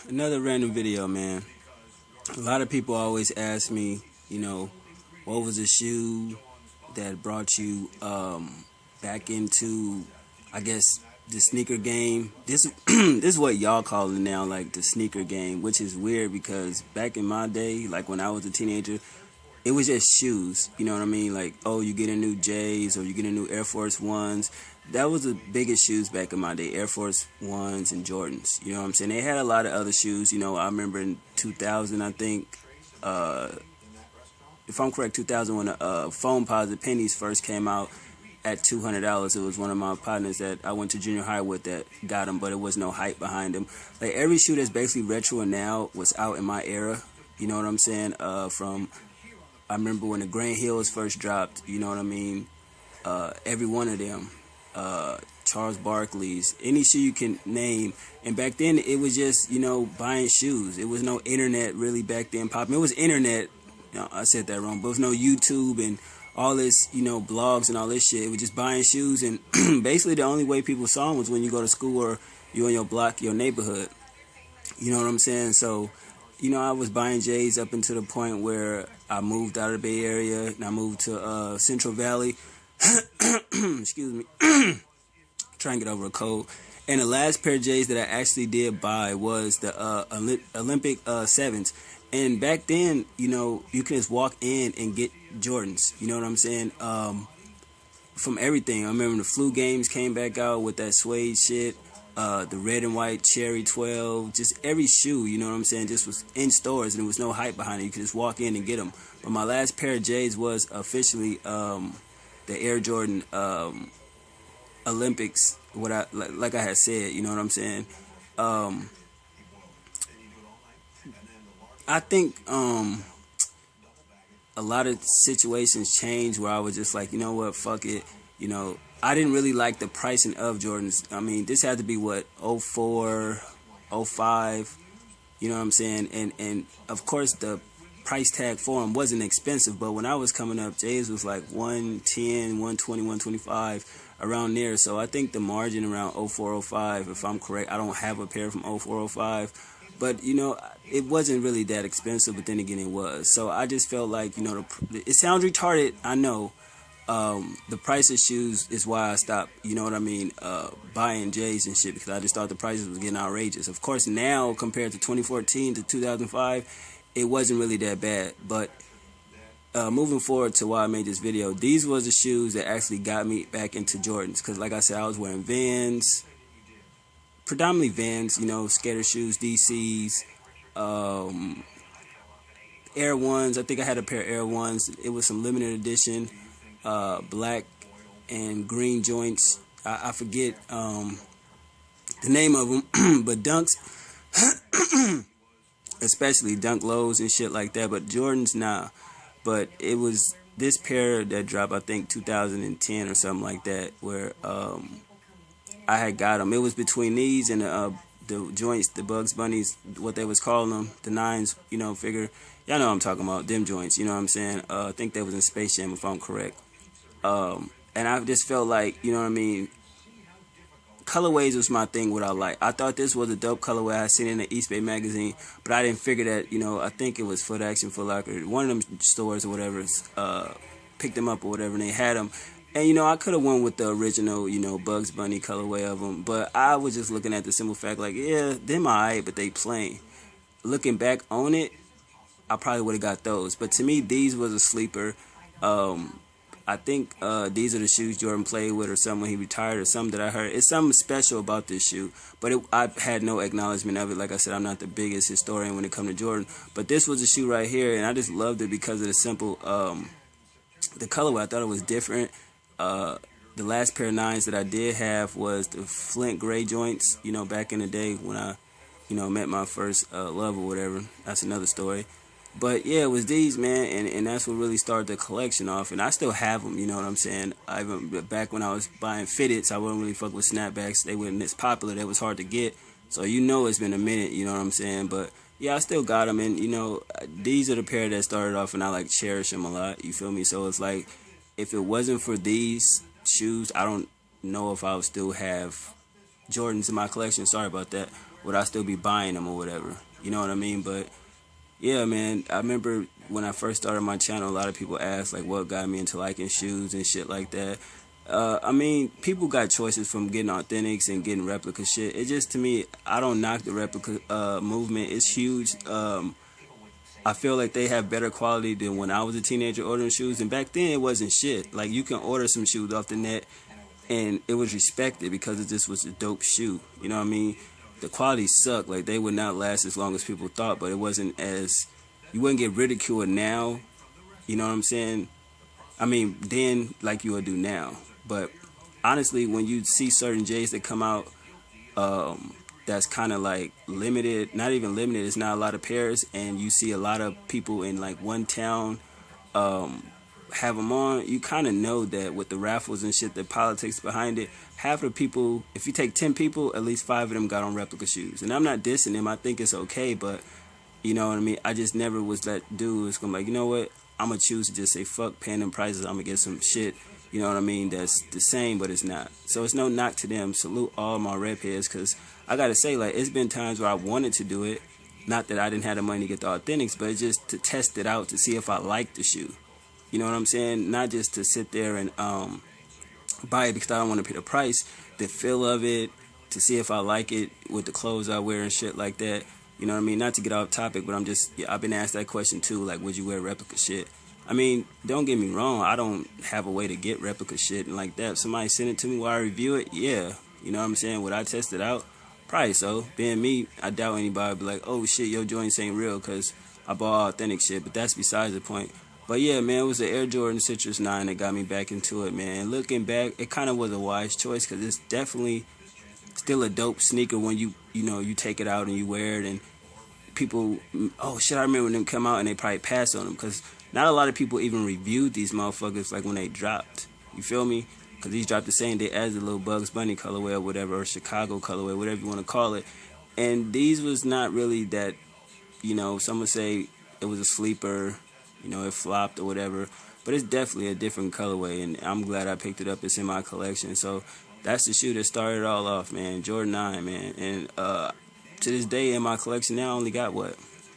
Another random video, man. A lot of people always ask me, what was a shoe that brought you back into, I guess, the sneaker game. This this is what y'all call it now, like the sneaker game, which is weird because back in my day, like when I was a teenager, it was just shoes. You know what I mean? Like, oh, you get a new J's or you get a new Air Force Ones. That was the biggest shoes back in my day, Air Force Ones and Jordans. You know what I'm saying? They had a lot of other shoes. I remember in 2000, I think, if I'm correct, 2000 when Foam Posit Pennies first came out at $200. It was one of my partners that I went to junior high with that got them, but it was no hype behind them. Like every shoe that's basically retro and now was out in my era. You know what I'm saying? I remember when the Grand Hills first dropped. You know what I mean? Every one of them. Charles Barkley's, any shoe you can name. And back then it was just, buying shoes. It was no internet really back then popping. It was internet, I said that wrong, but it was no YouTube and all this, blogs and all this shit. It was just buying shoes, and basically the only way people saw them was when you go to school or you in your block, your neighborhood. You know what I'm saying? So, I was buying J's up until the point where I moved out of the Bay Area and I moved to Central Valley. Excuse me. Trying to get over a cold. And the last pair of J's that I actually did buy was the Olympic 7s. And back then, you can just walk in and get Jordans. You know what I'm saying? From everything. I remember the flu games came back out with that suede shit. The red and white Cherry 12. Just every shoe, you know what I'm saying, just was in stores and there was no hype behind it. You could just walk in and get them. But my last pair of J's was officially the Air Jordan Olympics, like I had said, you know what I'm saying? I think a lot of situations changed where I was just like, you know what, fuck it. I didn't really like the pricing of Jordans. I mean, this had to be what, 04, 05, you know what I'm saying? And of course the price tag for them wasn't expensive, but when I was coming up, J's was like 110, 120, 125, around there. So I think the margin around 04, 05, if I'm correct, I don't have a pair from 04, 05, but it wasn't really that expensive, but then again it was. So I just felt like, it sounds retarded, I know. The price of shoes is why I stopped, buying J's and shit, because I just thought the prices was getting outrageous. Of course, now compared to 2014 to 2005, it wasn't really that bad. But moving forward to why I made this video, these was the shoes that actually got me back into Jordans. Because like I said, I was wearing Vans, predominantly Vans, skater shoes, DCs, Air Ones. I think I had a pair of Air Ones. It was some limited edition, black and green joints. I forget the name of them, but Dunks, especially Dunk Lows and shit like that. But Jordans, nah. But it was this pair that dropped, I think 2010 or something like that, where I had got them. It was between these and the joints, the Bugs Bunnies, what they was calling them, the nines, figure. Y'all know what I'm talking about, them joints, you know what I'm saying? I think that was in Space Jam, if I'm correct. And I just felt like, colorways was my thing, what I like. I thought this was a dope colorway. I seen it in the East Bay magazine, but I didn't figure that, I think it was Foot Action, Foot Locker, one of them stores or whatever, picked them up or whatever, and they had them. And, I could have went with the original, Bugs Bunny colorway of them, but I was just looking at the simple fact, like, yeah, them alright, but they plain. Looking back on it, I probably would have got those. But to me, these was a sleeper. I think these are the shoes Jordan played with or something when he retired or something that I heard. It's something special about this shoe, but I had no acknowledgement of it. Like I said, I'm not the biggest historian when it comes to Jordan, but this was a shoe right here, and I just loved it because of the simple, the colorway. I thought it was different. The last pair of nines that I did have was the Flint gray joints, back in the day when I, met my first love or whatever. That's another story. But yeah, it was these, man, and that's what really started the collection off. And I still have them, you know what I'm saying? Back when I was buying fitteds, I wasn't really fuck with snapbacks. They weren't as popular. They was hard to get. So it's been a minute, you know what I'm saying? But yeah, I still got them. And, these are the pair that started off, and I like cherish them a lot. You feel me? So it's like, if it wasn't for these shoes, I don't know if I would still have Jordans in my collection. Sorry about that. would I still be buying them or whatever? You know what I mean? But yeah, man, I remember when I first started my channel, a lot of people asked like what got me into liking shoes and shit like that. I mean, people got choices from getting authentics and getting replica shit. It just, to me, I don't knock the replica movement. It's huge. I feel like they have better quality than when I was a teenager ordering shoes. And back then, it wasn't shit. Like, you can order some shoes off the net, and it was respected because it just was a dope shoe. You know what I mean? The quality sucked. Like, they would not last as long as people thought, but it wasn't as... You wouldn't get ridiculed now. You know what I'm saying? I mean, then, like you would do now. But honestly, when you see certain J's that come out, that's kind of like limited, not even limited, it's not a lot of pairs, and you see a lot of people in like one town have them on, you kind of know that with the raffles and shit, the politics behind it, half of the people, if you take 10 people, at least 5 of them got on replica shoes. And I'm not dissing them, I think it's okay, but you know what I mean, I just never was that dude who's gonna be like, you know what, I'm gonna choose to just say fuck paying them prices, I'm gonna get some shit, you know what I mean, that's the same, but it's not. So it's no knock to them. Salute all my rep heads, because I gotta say, like, it's been times where I wanted to do it, not that I didn't have the money to get the authentics, but just to test it out to see if I liked the shoe. You know what I'm saying? Not just to sit there and buy it because I don't want to pay the price. The feel of it, to see if I like it with the clothes I wear and shit like that. You know what I mean? Not to get off topic, but I've been asked that question too, like, would you wear replica shit? I mean, don't get me wrong, I don't have a way to get replica shit and like that. If somebody send it to me while I review it, yeah. You know what I'm saying? Would I test it out? Probably so. Being me, I doubt anybody would be like, oh shit, your joints ain't real because I bought authentic shit, but that's besides the point. But yeah, man, it was the Air Jordan Citrus 9 that got me back into it, man. Looking back, it kind of was a wise choice because it's definitely still a dope sneaker when you take it out and you wear it, and people, oh shit, I remember when them come out and they probably passed on them because not a lot of people even reviewed these motherfuckers like when they dropped. You feel me? Because these dropped the same day as the little Bugs Bunny colorway or whatever, or Chicago colorway, whatever you want to call it. And these was not really that, some would say it was a sleeper, it flopped or whatever. But it's definitely a different colorway, and I'm glad I picked it up. It's in my collection. So that's the shoe that started it all off, man. Jordan 9, man. And to this day in my collection now, I only got,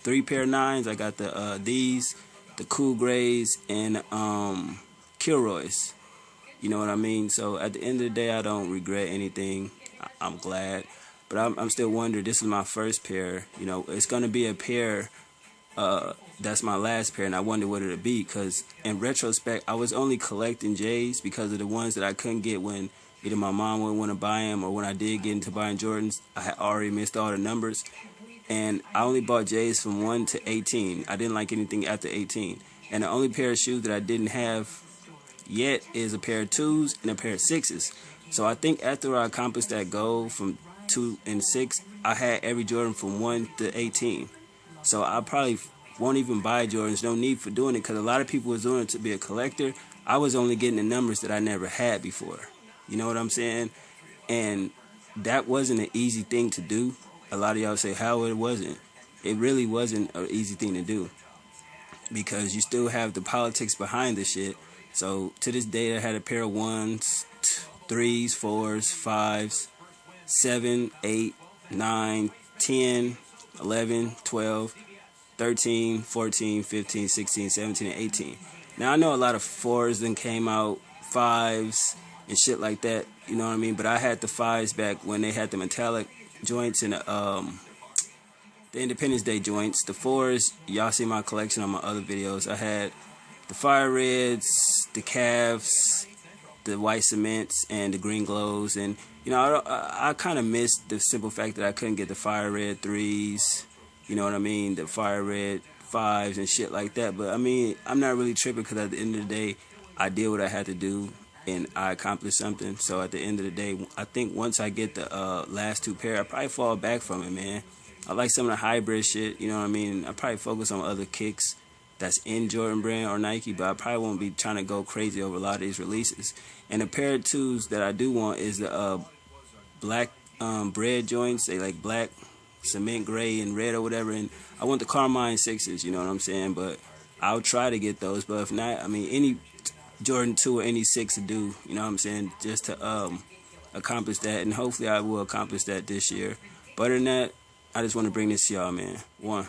3 pair of 9s. I got these, the Cool Grays, and Kilroys. You know what I mean? So at the end of the day, I don't regret anything. I'm glad. But I'm still wondering, this is my first pair. It's going to be a pair that's my last pair, and I wonder what it'll be, because in retrospect, I was only collecting J's because of the ones that I couldn't get when either my mom wouldn't want to buy them, or when I did get into buying Jordans, I had already missed all the numbers. And I only bought J's from 1 to 18. I didn't like anything after 18. And the only pair of shoes that I didn't have yet is a pair of 2s and a pair of 6s. So I think after I accomplished that goal from 2 and 6, I had every Jordan from 1 to 18. So I probably won't even buy Jordans. No need for doing it, because a lot of people was doing it to be a collector. I was only getting the numbers that I never had before. You know what I'm saying? And that wasn't an easy thing to do. A lot of y'all say, how it wasn't. It really wasn't an easy thing to do, because you still have the politics behind the shit. So to this day, I had a pair of 1s, 3s, 4s, 5s, 7, 8, 9, 10, 11, 12, 13, 14, 15, 16, 17, and 18. Now, I know a lot of 4s then came out, 5s, and shit like that, you know what I mean? But I had the 5s back when they had the metallic joints and the Independence Day joints. The 4s, y'all see my collection on my other videos. I had the Fire Reds, the Cavs, the white cements, and the green glows. And, I kind of missed the simple fact that I couldn't get the Fire Red 3s, you know what I mean, the Fire Red 5s and shit like that. But, I mean, I'm not really tripping, because at the end of the day, I did what I had to do, and I accomplished something. So at the end of the day, I think once I get the last 2 pair, I probably fall back from it, man. I like some of the hybrid shit, you know what I mean? I probably focus on other kicks that's in Jordan Brand or Nike, but I probably won't be trying to go crazy over a lot of these releases. And a pair of 2s that I do want is the black bread joints. They like black, cement gray, and red or whatever. And I want the Carmine 6s, you know what I'm saying? But I'll try to get those. But if not, I mean, any Jordan 2 or any 6 to do, you know what I'm saying, just to accomplish that. And hopefully I will accomplish that this year. But other than that, I just want to bring this to y'all, man. One.